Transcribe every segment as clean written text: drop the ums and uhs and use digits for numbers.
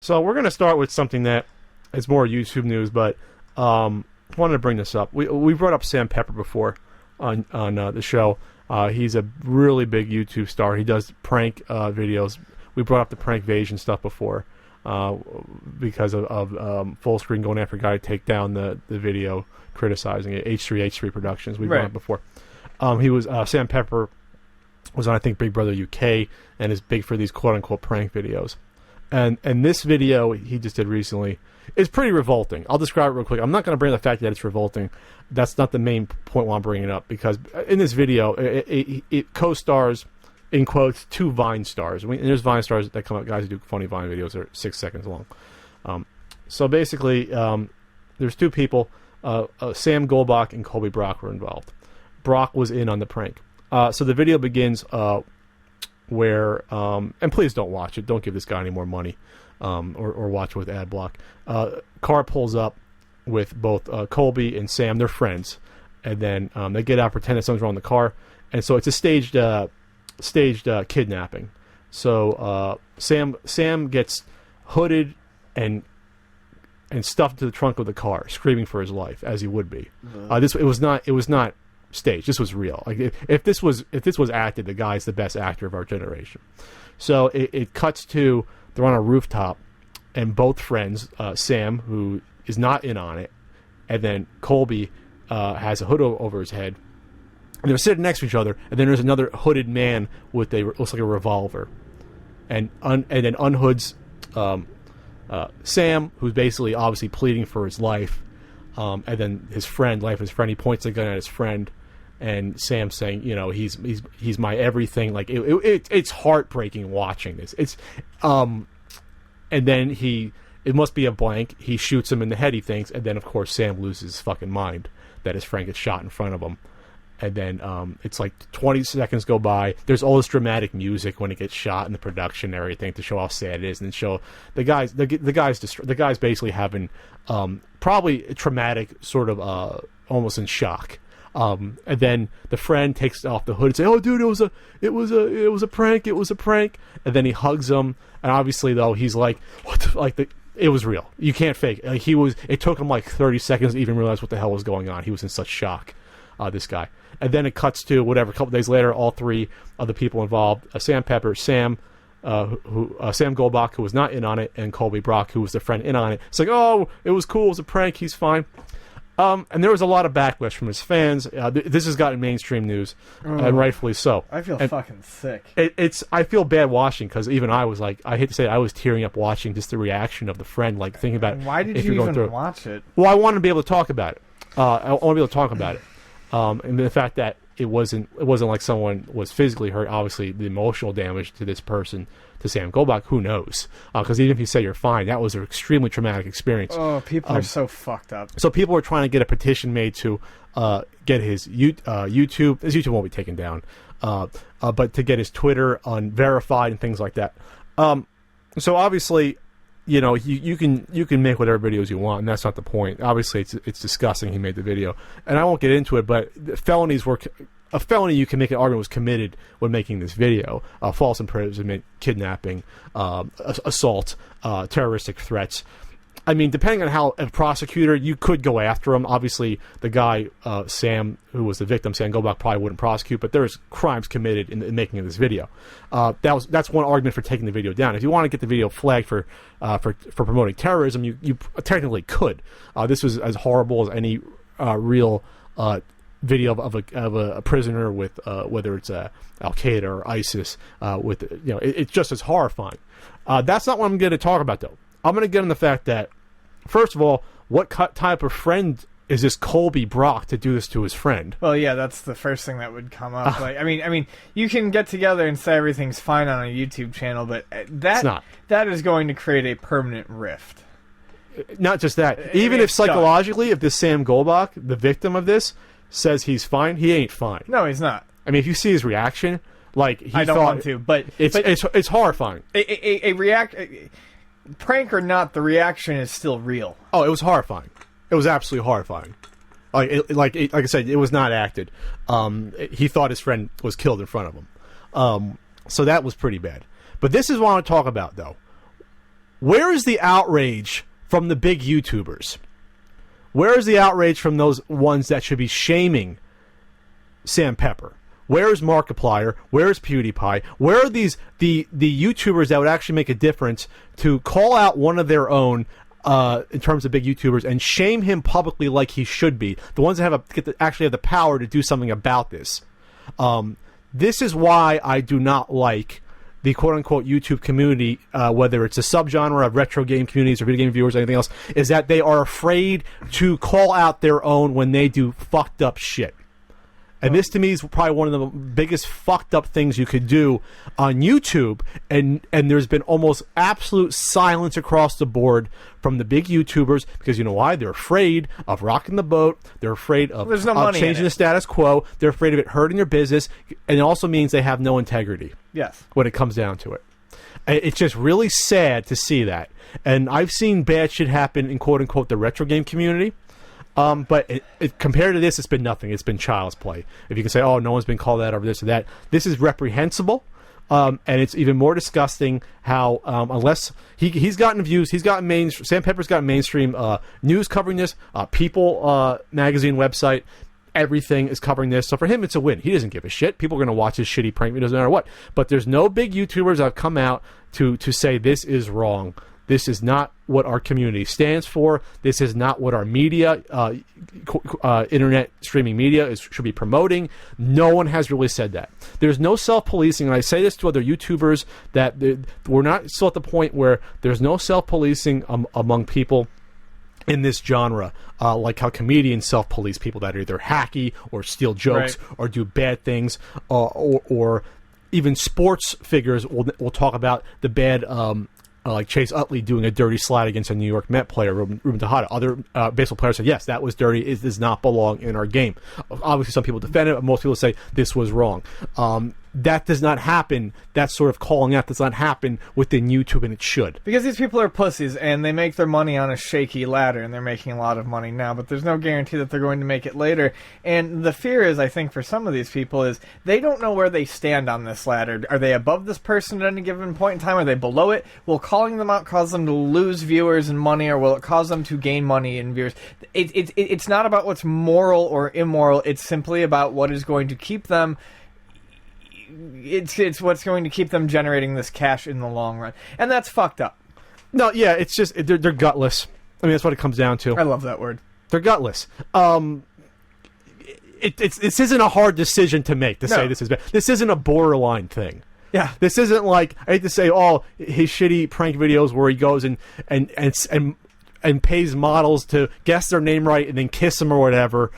So we're going to start with something that is more YouTube news, but I wanted to bring this up. We brought up Sam Pepper before on the show. He's a really big YouTube star. He does prank videos. We brought up the Prankvasion stuff before because of Full Screen going after a guy to take down the video, criticizing it. H3 Productions. We brought it before. He was Sam Pepper was on, I think, Big Brother UK, and is big for these quote-unquote prank videos. And this video he just did recently is pretty revolting. I'll describe it real quick. I'm not going to bring up the fact that it's revolting. That's not the main point why I'm bringing it up, because in this video, it co-stars, in quotes, 2 Vine stars. And there's Vine stars that come up, guys who do funny Vine videos that are 6 seconds long. So basically, there's 2 people. Sam Goldbach and Colby Brock were involved. Brock was in on the prank. So the video begins where, and please don't watch it. Don't give this guy any more money, or watch it with ad block. Car pulls up with both Colby and Sam. They're friends, and then they get out, pretend that something's wrong with the car, and so it's a staged kidnapping. So Sam gets hooded and stuffed to the trunk of the car, screaming for his life, as he would be. It was not staged. This was real. Like if this was acted, the guy's the best actor of our generation. So it cuts to, they're on a rooftop, and both friends, Sam, who is not in on it, and then Colby has a hood over his head, and they're sitting next to each other, and then there's another hooded man with looks like a revolver, and then unhoods Sam, who's basically obviously pleading for his life, and then his friend, he points the gun at his friend, and Sam saying, he's my everything. Like it's heartbreaking watching this. It's and then it must be a blank. He shoots him in the head, he thinks, and then of course Sam loses his fucking mind that his friend gets shot in front of him. And then it's like 20 seconds go by. There's all this dramatic music when it gets shot in the production and everything to show how sad it is, and then show the guy's basically having probably a traumatic sort of almost in shock. And then the friend takes off the hood and say, "Oh, dude, it was a prank. It was a prank." And then he hugs him, and obviously though he's like, "What?" It was real. You can't fake it. It took him like 30 seconds to even realize what the hell was going on. He was in such shock. This guy. And then it cuts to a couple days later, all 3 of the people involved, Sam Pepper, Sam Goldbach, who was not in on it, and Colby Brock, who was the friend in on it. It's like, oh, it was cool, it was a prank, he's fine. And there was a lot of backlash from his fans. This has gotten mainstream news, and rightfully so. I feel fucking sick. I feel bad watching, because even I was like, I hate to say it, I was tearing up watching just the reaction of the friend, like thinking about why did you even watch it? Well, I wanted to be able to talk about it. I want to be able to talk about it. And the fact that it wasn't like someone was physically hurt. Obviously, the emotional damage to this person, to Sam Goldbach, who knows? Because even if you say you're fine, that was an extremely traumatic experience. Oh, people are so fucked up. So people are trying to get a petition made to get his YouTube. His YouTube won't be taken down, but to get his Twitter unverified and things like that. So obviously, you can make whatever videos you want, and that's not the point. Obviously, it's disgusting he made the video, and I won't get into it. But a felony you can make an argument was committed when making this video: false imprisonment, kidnapping, assault, terroristic threats. I mean, depending on how a prosecutor, you could go after him. Obviously, the guy, Sam, who was the victim, Sam Goldbach, probably wouldn't prosecute, but there's crimes committed in the making of this video. That's one argument for taking the video down. If you want to get the video flagged for promoting terrorism, you technically could. This was as horrible as any real video of a prisoner with whether it's Al Qaeda or ISIS. It's just as horrifying. That's not what I'm going to talk about, though. I'm going to get on the fact that, first of all, what type of friend is this Colby Brock to do this to his friend? Well, yeah, that's the first thing that would come up. I mean, you can get together and say everything's fine on a YouTube channel, but that is going to create a permanent rift. Not just that. Even if psychologically, if this Sam Goldbach, the victim of this, says he's fine, he ain't fine. No, he's not. I mean, if you see his reaction, like I don't want to, but it's horrifying. Prank or not, the reaction is still real. Oh, it was horrifying. It was absolutely horrifying. Like I said, it was not acted. He thought his friend was killed in front of him. So that was pretty bad. But this is what I want to talk about, though. where is the outrage from the big YouTubers? Where is the outrage from those ones that should be shaming Sam Pepper? Where is Markiplier? Where is PewDiePie? Where are the YouTubers that would actually make a difference to call out one of their own in terms of big YouTubers and shame him publicly like he should be? The ones that actually have the power to do something about this. This is why I do not like the quote-unquote YouTube community, whether it's a subgenre of retro game communities or video game viewers or anything else, is that they are afraid to call out their own when they do fucked up shit. And this, to me, is probably one of the biggest fucked up things you could do on YouTube. And there's been almost absolute silence across the board from the big YouTubers because you know why? They're afraid of rocking the boat. They're afraid of changing the status quo. They're afraid of it hurting their business. And it also means they have no integrity. Yes. When it comes down to it. It's just really sad to see that. And I've seen bad shit happen in quote-unquote the retro game community. But compared to this, it's been nothing. It's been child's play. If you can say, oh, no one's been called out over this or that. This is reprehensible, and it's even more disgusting how, unless he's gotten views, Sam Pepper's gotten mainstream news covering this, People magazine website, everything is covering this. So for him, it's a win. He doesn't give a shit. People are going to watch his shitty prank videos no matter what. But there's no big YouTubers that have come out to say this is wrong. This is not what our community stands for. This is not what our media, internet streaming media should be promoting. No one has really said that. There's no self-policing, and I say this to other YouTubers, that we're not still at the point where there's no self-policing among people in this genre, like how comedians self-police people that are either hacky or steal jokes or do bad things, or even sports figures will talk about the bad... like Chase Utley doing a dirty slide against a New York Met player, Ruben Tejada. Other baseball players say, yes, that was dirty. It does not belong in our game. Obviously, some people defend it, but most people say this was wrong. That does not happen. That sort of calling out does not happen within YouTube, and it should. Because these people are pussies, and they make their money on a shaky ladder, and they're making a lot of money now, but there's no guarantee that they're going to make it later. And the fear is, I think, for some of these people is they don't know where they stand on this ladder. Are they above this person at any given point in time? Are they below it? Will calling them out cause them to lose viewers and money, or will it cause them to gain money and viewers? It's not about what's moral or immoral. It's simply about what is going to keep them... It's what's going to keep them generating this cash in the long run. And that's fucked up. No, yeah, it's just... They're gutless. I mean, that's what it comes down to. I love that word. They're gutless. This isn't a hard decision to make, to say this is bad. This isn't a borderline thing. Yeah. This isn't like, I hate to say, his shitty prank videos where he goes and pays models to guess their name right and then kiss them or whatever.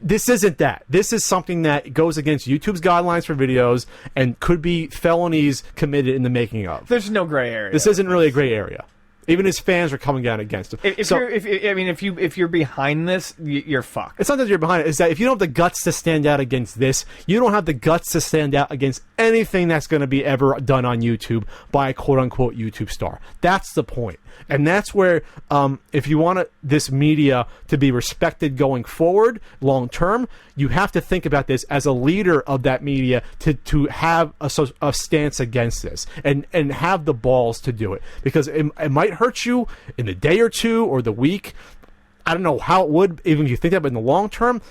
This isn't that. This is something that goes against YouTube's guidelines for videos and could be felonies committed in the making of. There's no gray area. This isn't really a gray area. Even his fans are coming down against him. If you're behind this, you're fucked. It's not that you're behind it. It's that if you don't have the guts to stand out against this, you don't have the guts to stand out against anything that's going to be ever done on YouTube by a quote-unquote YouTube star. That's the point. And that's where, if you want this media to be respected going forward, long term, you have to think about this as a leader of that media to have a stance against this and have the balls to do it. Because it might hurt you in the day or two or the week. I don't know how it would, even if you think that, but in the long term,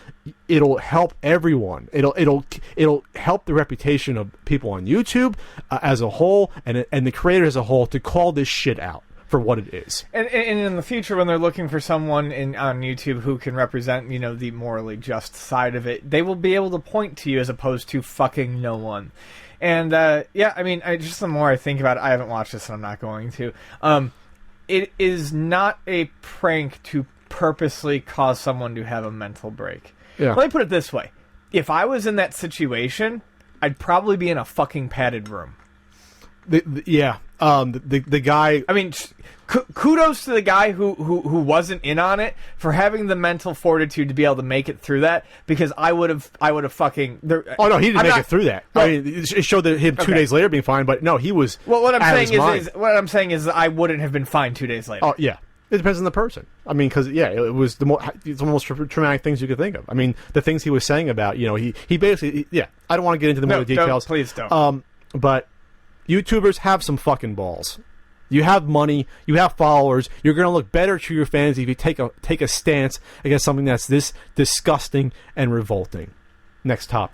it'll help everyone. It'll help the reputation of people on YouTube as a whole and the creators as a whole to call this shit out for what it is. And in the future, when they're looking for someone on YouTube who can represent, the morally just side of it, they will be able to point to you as opposed to fucking no one. And, just the more I think about it, I haven't watched this and I'm not going to. It is not a prank to purposely cause someone to have a mental break. Yeah. Let me put it this way. If I was in that situation, I'd probably be in a fucking padded room. The guy... I mean, kudos to the guy who wasn't in on it for having the mental fortitude to be able to make it through that, because I would have fucking... Oh, no, he didn't make it through that. Well, I mean, it showed that him 2 days later being fine, but no, he was... Well, what I'm saying is I wouldn't have been fine 2 days later. Oh, yeah. It depends on the person. I mean, because, it was it's one of the most traumatic things you could think of. I mean, the things he was saying about, he basically... I don't want to get into the more details. Please don't. But YouTubers have some fucking balls. You have money, you have followers. You're going to look better to your fans if you take a stance against something that's this disgusting and revolting. Next topic.